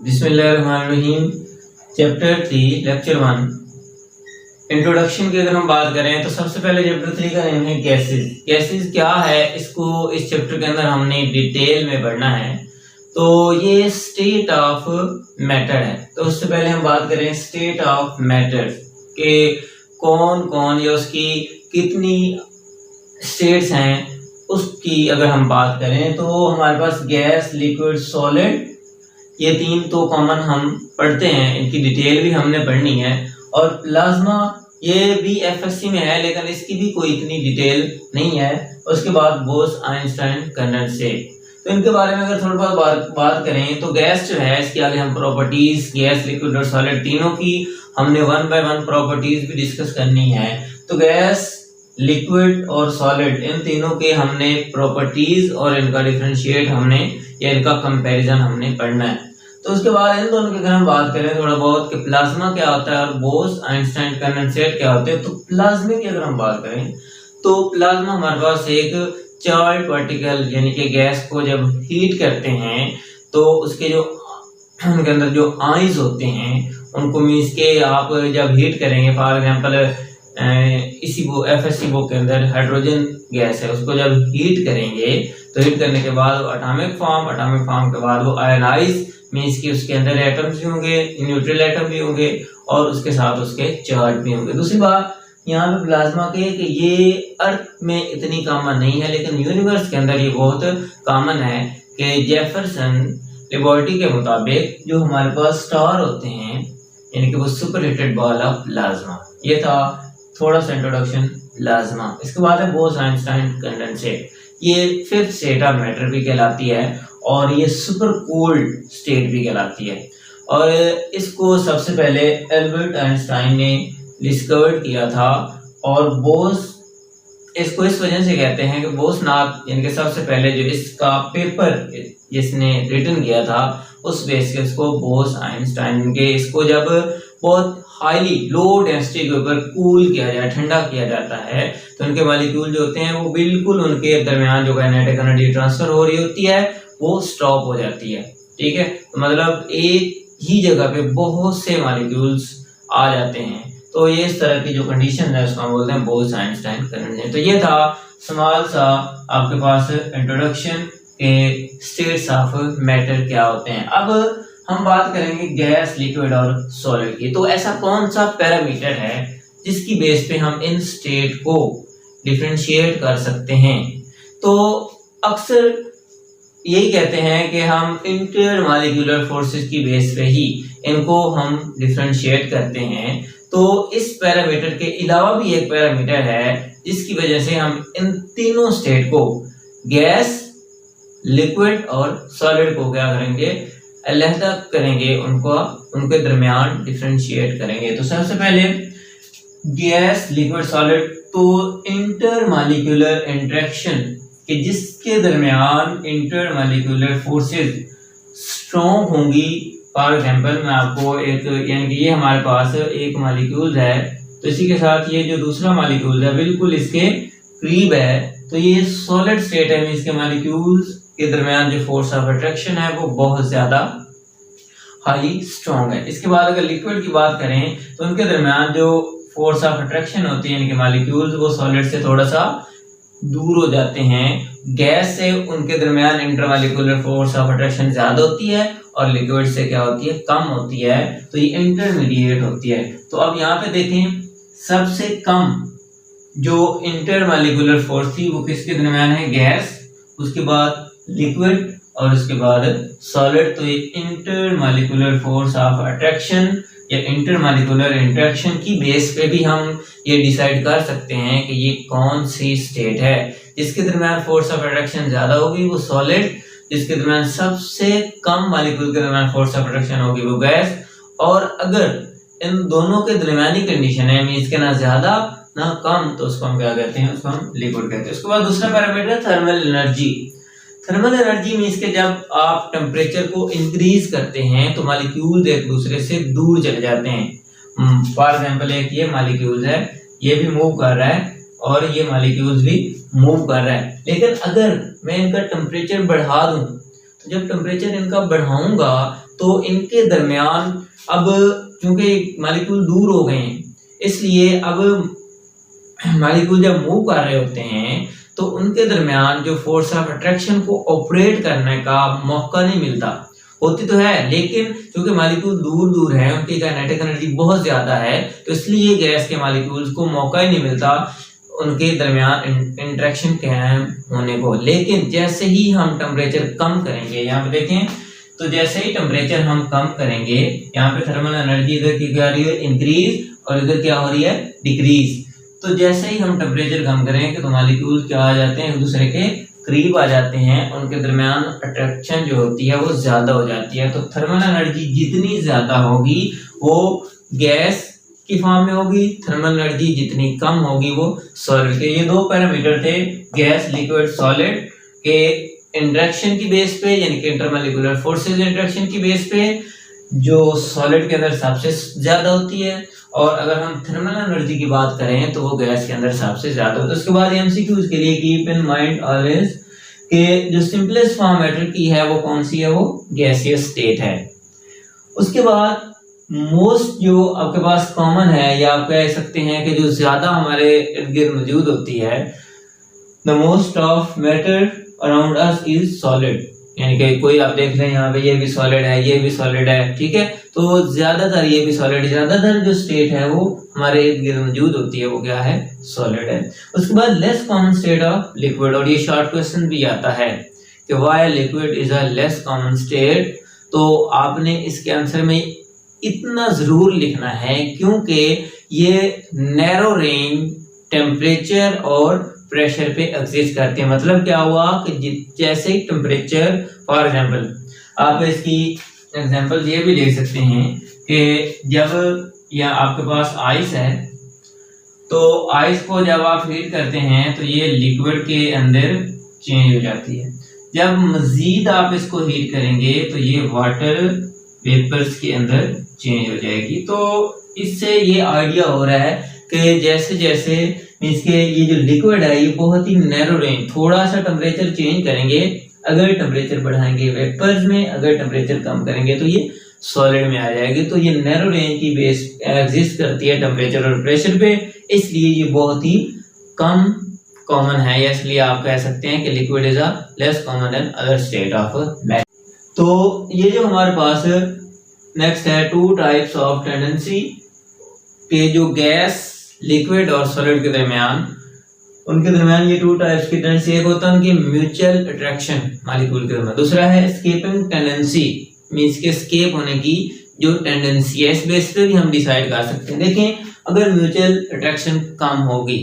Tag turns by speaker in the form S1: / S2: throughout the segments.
S1: बिस्मिल्लाहिर्रहमानिर्रहीम। Chapter 3 lecture 1 introduction की अगर हम बात करें तो सबसे पहले चैप्टर 3 का नेम है गैसेस। गैसेस क्या है, इसको इस चैप्टर के अंदर हमने डिटेल में पढ़ना है। तो ये स्टेट ऑफ मैटर है। तो उससे पहले हम बात करें स्टेट ऑफ मैटर के कौन कौन या उसकी कितनी स्टेट्स हैं, उसकी अगर हम बात करें तो हमारे पास गैस, लिक्विड, सॉलिड, ये तीन तो कॉमन हम पढ़ते हैं, इनकी डिटेल भी हमने पढ़नी है। और प्लाज्मा ये भी एफएससी में है, लेकिन इसकी भी कोई इतनी डिटेल नहीं है। उसके बाद बोस, आइंस्टाइन, कंडेंसेट, तो इनके बारे में अगर थोड़ा बहुत बात करें तो गैस जो है, इसके आगे हम प्रॉपर्टीज गैस, लिक्विड और सॉलिड तीनों की हमने 1 बाय 1 प्रॉपर्टीज भी डिस्कस करनी है। तो गैस, लिक्विड और सॉलिड इन तीनों के हमने प्रॉपर्टीज और इनका डिफरेंशिएट हमने या इनका कंपैरिजन हमने पढ़ना है। तो उसके बाद इन दोनों की अगर हम बात करें थोड़ा बहुत कि प्लाज्मा क्या होता है और बोस, आइंस्टाइन, कंडेंसेट क्या होते हैं, तो प्लाज्मा की अगर हम बात करें तो प्लाज्मा हमारे पास एक चार्ज पार्टिकल यानी कि गैस को जब हीट करते हैं तो उसके जो उनके अंदर जो आइज होते हैं उनको मींस के आप जब हीट करेंगे, फॉर एग्जांपल इसी वो एफएससी बुक के अंदर हाइड्रोजन गैस है, उसको जब हीट करेंगे तो हीट करने के बाद वो एटॉमिक फॉर्म के बाद वो आयनाइज मींस कि उसके अंदर एटम्स भी होंगे, न्यूट्रल एटम भी होंगे और उसके साथ उसके चार्ज भी होंगे। दूसरी बात यहाँ पे प्लाज्मा के कि ये अर्थ में इतनी कॉमन नहीं है, लेकिन यूनिवर्स के अंदर ये बहुत कॉमन है कि जेफरसन लेबोरेटरी के मुताबिक जो हमारे पास स्टार होते हैं यानी कि वो super heated ball of plasma. ये था थोड़ा सा इंट्रोडक्शन प्लाज्मा। इसके बाद है बोस, आइंस्टाइन, कंडेंसेट। ये फिफ्थ स्टेट ऑफ मैटर भी कहलाती है और ये सुपर कोल्ड स्टेट भी कहलाती है। और इसको सबसे पहले एल्बर्ट आइंस्टाइन ने डिस्कवर किया था। और बोस इसको इस वजह से कहते हैं कि बोस नाथ यानी कि सबसे पहले जो इसका पेपर जिसने रिटन किया था उस बेस के इसको बोस, आइंस्टाइन के इसको जब बहुत हाईली लो डेंसिटी के ऊपर कूल किया जाए, ठंडा किया जाता है, तो उनके मॉलिक्यूल जो होते हैं वो बिल्कुल उनके दरमियान जो काइनेटिक एनर्जी ट्रांसफर हो रही होती है वो स्टॉप हो जाती है। ठीक है, तो मतलब एक ही जगह पे बहुत से मॉलिक्यूल्स आ जाते हैं। तो ये इस तरह की जो कंडीशन है उसको हम बोलते हैं बोस, आइंस्टाइन, कंडेंसेट। तो ये था स्मॉल सा आपके पास इंट्रोडक्शन के स्टेट्स ऑफ मैटर क्या होते हैं। अब हम बात करेंगे गैस, लिक्विड और सॉलिड की। तो ऐसा कौन सा पैरामीटर है जिसकी बेस पे हम इन स्टेट को डिफरेंशिएट कर सकते हैं? तो अक्सर यही कहते हैं कि हम इंटरमॉलिक्यूलर फोर्सेस की बेस पे ही इनको हम डिफरेंशिएट करते हैं। तो इस पैरामीटर के अलावा भी एक पैरामीटर है जिसकी वजह से हम इन तीनों स्टेट को गैस, लिक्विड और सॉलिड को क्या करेंगे, अलहदा करेंगे, उनको उनके दरमियान डिफरेंशिएट करेंगे। तो सबसे पहले गैस, लिक्विड, सॉलिड, तो इंटरमॉलिक्यूलर इंटरेक्शन कि जिसके दरमियान इंटरमॉलिक्यूलर फोर्सेस स्ट्रॉन्ग होंगी। फॉर एग्जांपल मैं आपको एक यानी कि ये हमारे पास एक मॉलिक्यूल है, तो इसी के साथ ये जो दूसरा मॉलिक्यूल है बिल्कुल इसके करीब है, तो ये सॉलिड स्टेट है। इसके मॉलिक्यूल्स के दरमियान जो फोर्स ऑफ अट्रैक्शन है वो बहुत ज्यादा हाई स्ट्रॉन्ग है। इसके बाद अगर लिक्विड की बात करें तो उनके दरमियान जो फोर्स ऑफ अट्रैक्शन होती है यानी कि मॉलिक्यूल्स वो सॉलिड से थोड़ा सा दूर हो जाते हैं। गैस से उनके दरमियान इंटरमॉलिक्यूलर फोर्स ऑफ अट्रैक्शन ज्यादा होती है और लिक्विड से क्या होती है, कम होती है। तो ये इंटरमीडिएट होती है। तो अब यहाँ पे देखें सबसे कम जो इंटरमॉलिक्यूलर फोर्स थी वो किसके दरमियान है, गैस, उसके बाद लिक्विड और उसके बाद सॉलिड। तो ये इंटरमॉलिक्यूलर फोर्स ऑफ अट्रैक्शन या इंटरमॉलिक्यूलर इंटरेक्शन की बेस पे भी हम ये डिसाइड कर सकते हैं कि ये कौन सी स्टेट है। जिसके दरमियान फोर्स ऑफ अट्रैक्शन ज्यादा होगी वो सॉलिड, जिसके दरमियान सबसे कम मॉलिक्यूल के दरमियान फोर्स ऑफ अट्रैक्शन होगी वो गैस। और अगर इन दोनों के दरमियानी कंडीशन है मींस के ना ज्यादा ना कम, तो उसको हम क्या कहते हैं, उसको हम लिक्विड कहते हैं। उसके बाद दूसरा parameter thermal energy. Thermal energy means के जब आप टेम्परेचर को इंक्रीज करते हैं तो मॉलिक्यूल्स एक दूसरे से दूर चले जाते हैं। फॉर एग्जांपल एक ये मॉलिक्यूल है, ये भी मूव कर रहा है और ये मॉलिक्यूल्स भी मूव कर रहा है, लेकिन अगर मैं इनका टेम्परेचर बढ़ा दूं जब टेम्परेचर इनका बढ़ाऊंगा तो इनके दरमियान अब चूंकि मॉलिक्यूल दूर हो गए हैं, इसलिए अब मॉलिक्यूल जब मूव कर रहे होते हैं तो उनके दरमियान जो फोर्स ऑफ अट्रैक्शन को ऑपरेट करने का मौका नहीं मिलता। होती तो है, लेकिन क्योंकि मॉलिक्यूल दूर दूर है, उनकी काइनेटिक एनर्जी बहुत ज्यादा है, तो इसलिए गैस के मॉलिक्यूल्स को मौका ही नहीं मिलता उनके दरमियान इंटरेक्शन कायम होने को। लेकिन जैसे ही हम टेम्परेचर कम करेंगे, यहाँ पे देखें, तो जैसे ही टेम्परेचर हम कम करेंगे, यहाँ पे थर्मल एनर्जी इधर की क्या हो रही है, इंक्रीज, और इधर क्या हो रही है, डिक्रीज। तो जैसे ही हम टेम्परेचर कम करेंगे तो मॉलिक्यूल क्या आ जाते हैं, एक दूसरे के करीब आ जाते हैं, उनके दरमियान अट्रैक्शन जो होती है वो ज्यादा हो जाती है। तो थर्मल एनर्जी जितनी ज्यादा होगी वो गैस की फॉर्म में होगी, थर्मल एनर्जी जितनी कम होगी वो सॉलिड के। ये दो पैरामीटर थे गैस, लिक्विड, सॉलिड के इंटरेक्शन की बेस पे, यानी कि इंटरमॉलिक्यूलर फोर्सेस इंटरेक्शन की बेस पे, जो सॉलिड के अंदर सबसे ज्यादा होती है। और अगर हम थर्मल एनर्जी की बात करें तो वो गैस के अंदर सबसे ज्यादा होती है। उसके बाद एमसीक्यूज के लिए कीप इन माइंड ऑलवेज कि जो सिंपलेस्ट फॉर्म मैटर की है वो कौन सी है, वो गैसियस स्टेट है। उसके बाद मोस्ट जो आपके पास कॉमन है, या आप कह सकते हैं कि जो ज्यादा हमारे इर्द गिर्द मौजूद होती है, the most of matter around us is solid, यानी कि कोई आप देख रहे हैं यहाँ पे ये भी सॉलिड है, ये भी सॉलिड है, ठीक है। तो ज्यादातर ये भी सॉलिड, ज्यादातर जो स्टेट है वो हमारे इर्द गिर्द मौजूद होती है वो क्या है, सॉलिड है। उसके बाद less common state of liquid, और ये शॉर्ट क्वेश्चन भी आता है कि why liquid is a less common state. तो आपने इसके आंसर में इतना जरूर लिखना है क्योंकि ये नैरो रेंज टेम्परेचर और प्रेशर पे एग्जिस्ट करते हैं। मतलब क्या हुआ कि जैसे ही टेम्परेचर, फॉर एग्जांपल आप इसकी एग्जांपल ये भी ले सकते हैं कि जब या आपके पास आइस है, तो आइस को जब आप हीट करते हैं तो ये लिक्विड के अंदर चेंज हो जाती है। जब मजीद आप इसको हीट करेंगे तो ये वाटर वेपर्स के अंदर चेंज हो जाएगी। तो इससे ये आइडिया हो रहा है कि जैसे जैसे मींस के ये जो लिक्विड है ये बहुत ही नैरो रेंज, थोड़ा सा टेम्परेचर चेंज करेंगे, अगर टेम्परेचर बढ़ाएंगे वेपर्स में, अगर टेम्परेचर कम करेंगे तो ये सॉलिड में आ जाएगी। तो ये नैरो रेंज की बेस एग्जिस्ट करती है टेम्परेचर और प्रेशर पे, इसलिए ये बहुत ही कम कॉमन है, इसलिए आप कह सकते हैं कि liquid is a less common than other state of matter. तो ये जो हमारे पास नेक्स्ट है टू टाइप्स ऑफ टेंडेंसी के, जो गैस, लिक्विड और सॉलिड के दरमियान, उनके दरमियान ये टू टाइप्स की टेंडेंसी। एक होता है उनकी म्यूचुअल अट्रैक्शन मॉलिक्यूल के दरमियान, दूसरा है एस्केपिंग टेंडेंसी, मींस के एस्केप होने की जो टेंडेंसी है। इस बेस पे भी हम डिसाइड कर सकते हैं। देखें, अगर म्यूचुअल अट्रैक्शन कम होगी,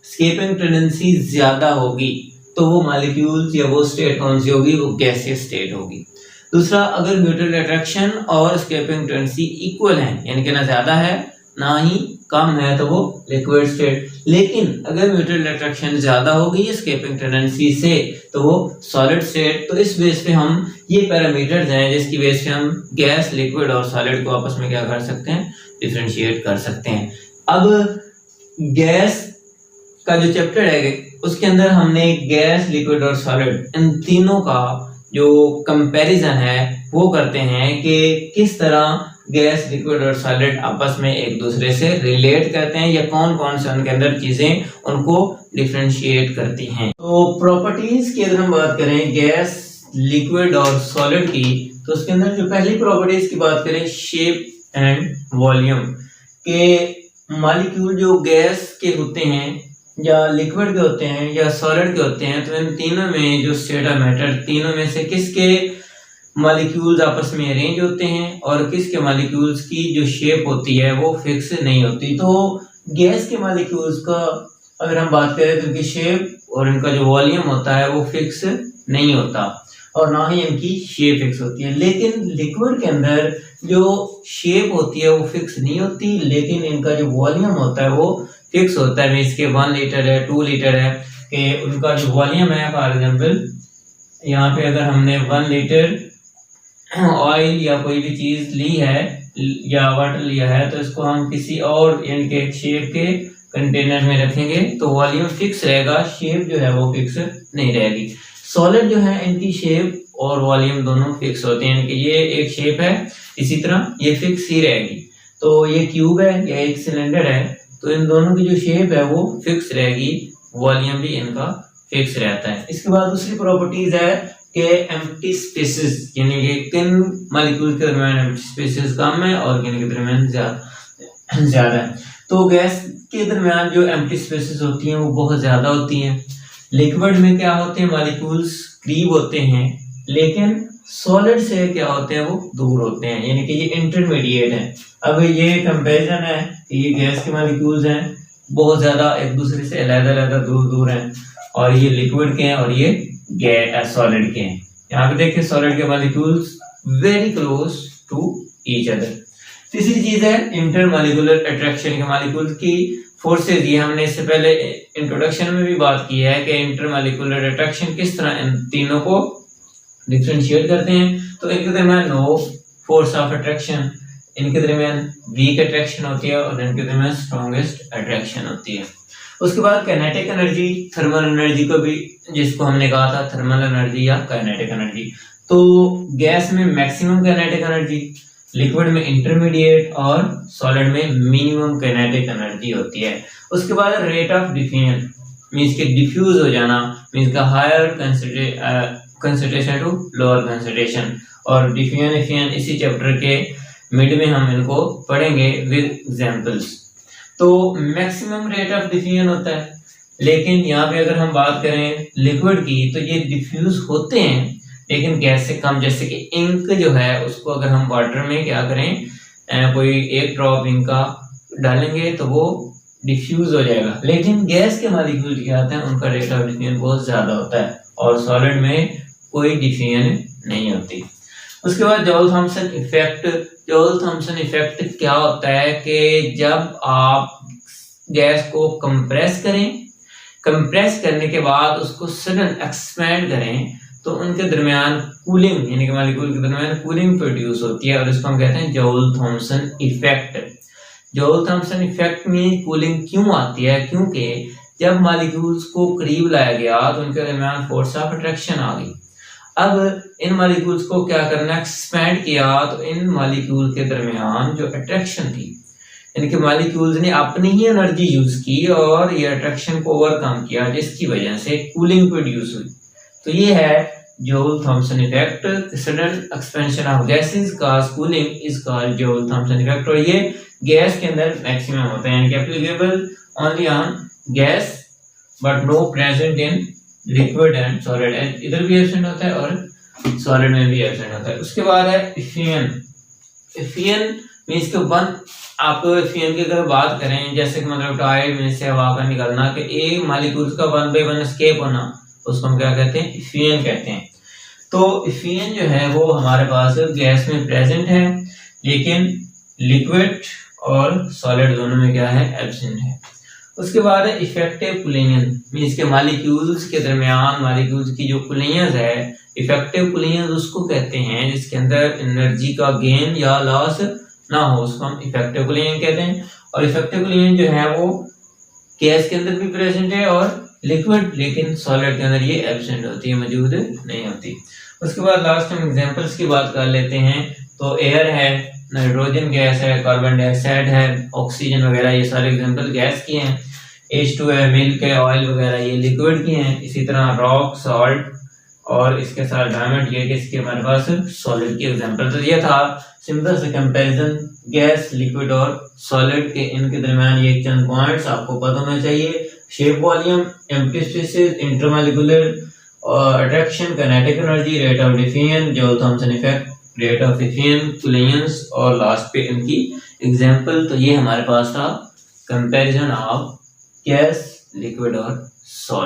S1: एस्केपिंग टेंडेंसी ज्यादा होगी, तो वो मॉलिक्यूल्स या वो स्टेट कौन सी होगी, वो गैसियस स्टेट होगी। दूसरा, अगर म्यूचुअल अट्रैक्शन और एस्केपिंग टेंडेंसी इक्वल है, यानी कि ना ज्यादा है ना ही कम है, तो वो लिक्विड स्टेट। लेकिन अगर म्यूचुअल अट्रैक्शन ज्यादा होगी एस्केपिंग टेंडेंसी से, तो वो सॉलिड स्टेट। तो इस बेस पे हम ये पैरामीटर्स हैं जिसकी बेस पे हम गैस, लिक्विड और सॉलिड को आपस में क्या कर सकते हैं, डिफरेंशिएट कर सकते हैं। अब गैस का जो चैप्टर है उसके अंदर हमने गैस, लिक्विड और सॉलिड इन तीनों का जो कंपैरिजन है वो करते हैं कि किस तरह गैस, लिक्विड और सॉलिड आपस में एक दूसरे से रिलेट करते हैं, या कौन कौन से उनके अंदर चीजें उनको डिफरेंशिएट करती हैं। तो प्रॉपर्टीज की अगर हम बात करें गैस, लिक्विड और सॉलिड की, तो उसके अंदर जो पहली प्रॉपर्टीज की बात करें, शेप एंड वॉल्यूम, के मॉलिक्यूल जो गैस के होते हैं या लिक्विड के होते हैं या सॉलिड के होते हैं, तो इन तीनों में जो स्टेट ऑफ मैटर, तीनों में से किसके मॉलिक्यूल्स आपस में अरेंज होते हैं और किसके मॉलिक्यूल्स की जो शेप होती है वो फिक्स नहीं होती। तो गैस के मॉलिक्यूल्स का अगर हम बात करें तो इनकी शेप और इनका जो वॉल्यूम होता है वो फिक्स नहीं होता, और ना ही इनकी शेप फिक्स होती है। लेकिन लिक्विड के अंदर जो शेप होती है वो फिक्स नहीं होती, लेकिन इनका जो वॉल्यूम होता है वो फिक्स होता है। इसके 1 लीटर है, 2 लीटर है, कि उनका जो वॉल्यूम है, फॉर एग्जांपल यहाँ पे अगर हमने 1 लीटर ऑयल या कोई भी चीज ली है या वाटर लिया है, तो इसको हम किसी और इनके शेप के कंटेनर में रखेंगे तो वॉल्यूम फिक्स रहेगा, शेप जो है वो फिक्स नहीं रहेगी। सॉलिड जो है इनकी शेप और वॉल्यूम दोनों फिक्स होते हैं, यानी कि ये एक शेप है, इसी तरह ये फिक्स ही रहेगी। तो ये क्यूब है, ये एक सिलेंडर है, तो इन दोनों की जो शेप है वो फिक्स रहेगी, वॉल्यूम भी इनका फिक्स रहता है। इसके बाद दूसरी प्रॉपर्टीज है कि एम्प्टी स्पेसेस, यानी कि किन मॉलिक्यूल के दरमियान एम्प्टी स्पेसेस कम है और किन के दरमियान ज्यादा है। तो गैस के दरमियान जो एम्प्टी स्पेसेस होती हैं वो बहुत ज्यादा होती हैं। लिक्विड में क्या होते हैं, मॉलिक्यूल्स करीब होते हैं, लेकिन सॉलिड से क्या होते हैं, वो दूर होते हैं, यानी कि ये इंटरमीडिएट है। अब ये कंपैरिजन है कि ये गैस के मॉलिक्यूल्स हैं, बहुत ज्यादा एक दूसरे से अलग-अलग दूर हैं, और ये लिक्विड के हैं और ये सॉलिड के हैं। यहाँ पे देखिए सॉलिड के molecules very close to each other. तीसरी चीज है इंटरमॉलिक्यूलर अट्रैक्शन के मॉलिक्यूल्स की फोर्सेज। ये हमने इससे पहले इंट्रोडक्शन में भी बात की है कि इंटरमॉलिक्यूलर अट्रैक्शन किस तरह इन तीनों को डिफरेंशिएट करते हैं। तो इनके दरमियान नो फोर्स ऑफ अट्रैक्शन, इनके दरमियान वीक अट्रैक्शन होती है और इनके दरमियान स्ट्रॉन्गेस्ट अट्रैक्शन होती है। उसके बाद काइनेटिक एनर्जी, थर्मल एनर्जी को भी, जिसको हमने कहा था थर्मल एनर्जी या काइनेटिक एनर्जी। तो गैस में मैक्सिमम काइनेटिक एनर्जी, लिक्विड में इंटरमीडिएट और सॉलिड में मिनिमम काइनेटिक एनर्जी होती है। उसके बाद रेट ऑफ डिफ्यूजन, मींस के डिफ्यूज हो जाना, मींस का higher concentration to lower concentration, और डिफ्यूजन इसी चैप्टर के मिड में हम इनको पढ़ेंगे विद एग्जांपल्स। तो मैक्सिमम रेट ऑफ डिफ्यूजन होता है, लेकिन यहाँ पे अगर हम बात करें लिक्विड की तो ये डिफ्यूज होते हैं लेकिन गैस से कम। जैसे कि इंक जो है उसको अगर हम वाटर में क्या करें, कोई एक ड्रॉप इंक का डालेंगे तो वो डिफ्यूज हो जाएगा, लेकिन गैस के मॉलिक्यूल क्या होते हैं उनका रेट ऑफ डिफ्यूजन बहुत ज्यादा होता है और सॉलिड में कोई डिफ्यूजन नहीं होती। उसके बाद Joule Thomson effect. Joule Thomson effect क्या होता है कि जब आप गैस को कंप्रेस करें, कंप्रेस करने के बाद उसको सडन एक्सपैंड करें तो उनके दरमियान कूलिंग, यानी कि मॉलिक्यूल के दरमियान कूलिंग प्रोड्यूस होती है और इसको हम कहते हैं Joule Thomson effect. Joule Thomson effect में कूलिंग क्यों आती है, क्योंकि जब मॉलिक्यूल्स को करीब लाया गया तो उनके दरमियान फोर्स ऑफ अट्रैक्शन आ गई। अब इन मॉलिक्यूल्स को क्या करना, एक्सपैंड किया, तो इन मॉलिक्यूल के दरमियान जो अट्रैक्शन थी, यानी कि मॉलिक्यूल्स ने अपनी ही एनर्जी यूज की और ये अट्रैक्शन को ओवरकम किया, जिसकी वजह से कूलिंग प्रोड्यूस हुई। तो ये है Joule Thomson effect. Sudden expansion of gases cause cooling is called Joule Thomson effect, और ये गैस के अंदर मैक्सिमम होता है, यानी कि applicable only on gas but no present in liquid and solid. इधर भी एब्सेंट होता है और सॉलिड में भी एब्सेंट होता है। उसके बाद है इफियन। इफियन मींस के वन, आप इफियन की अगर बात करें, जैसे कि मतलब टायर में से हवा का निकलना, कि एक मॉलिक्यूल्स का वन बाय वन एस्केप होना, उसको हम क्या कहते हैं, इफियन कहते हैं। तो इफियन जो है वो हमारे पास गैस में प्रेजेंट है, लेकिन लिक्विड और सॉलिड दोनों में क्या है, एब्सेंट है। उसके बाद है इफेक्टिव कूलिंग, मींस के मॉलिक्यूल्स के दरमियान मॉलिक्यूल्स की जो कूलिंग है, इफेक्टिव कूलिंग उसको कहते हैं जिसके अंदर एनर्जी का गेन या लॉस ना हो, उसको हम इफेक्टिव कूलिंग कहते हैं। और इफेक्टिव कूलिंग जो है वो गैस के अंदर भी प्रेजेंट है और लिक्विड, लेकिन सॉलिड के अंदर ये एब्सेंट होती है, मौजूद नहीं होती। उसके बाद लास्ट हम एग्जांपल्स की बात कर लेते हैं। तो एयर है, नाइट्रोजन गैस है, कार्बन डाइऑक्साइड है, ऑक्सीजन वगैरह, ये सारे एग्जांपल गैस की हैं। H2 है, मिल्क है, ऑयल वगैरह ये लिक्विड की हैं। इसी तरह रॉक, सॉल्ट और इसके साथ डायमंड, ये किसके हमारे पास सॉलिड की एग्जांपल। तो ये था सिंपल से कंपैरिजन गैस, लिक्विड और सॉलिड के, इनके दरमियान ये चंद पॉइंट्स आपको पता होना चाहिए। Shape, volume, empty spaces, intermolecular attraction, kinetic energy, rate of diffusion, Joule Thomson effect, rate of diffusion, coolings और लास्ट पे इनकी एग्जांपल। तो ये हमारे पास था कंपैरिजन ऑफ गैस, लिक्विड और सॉलिड।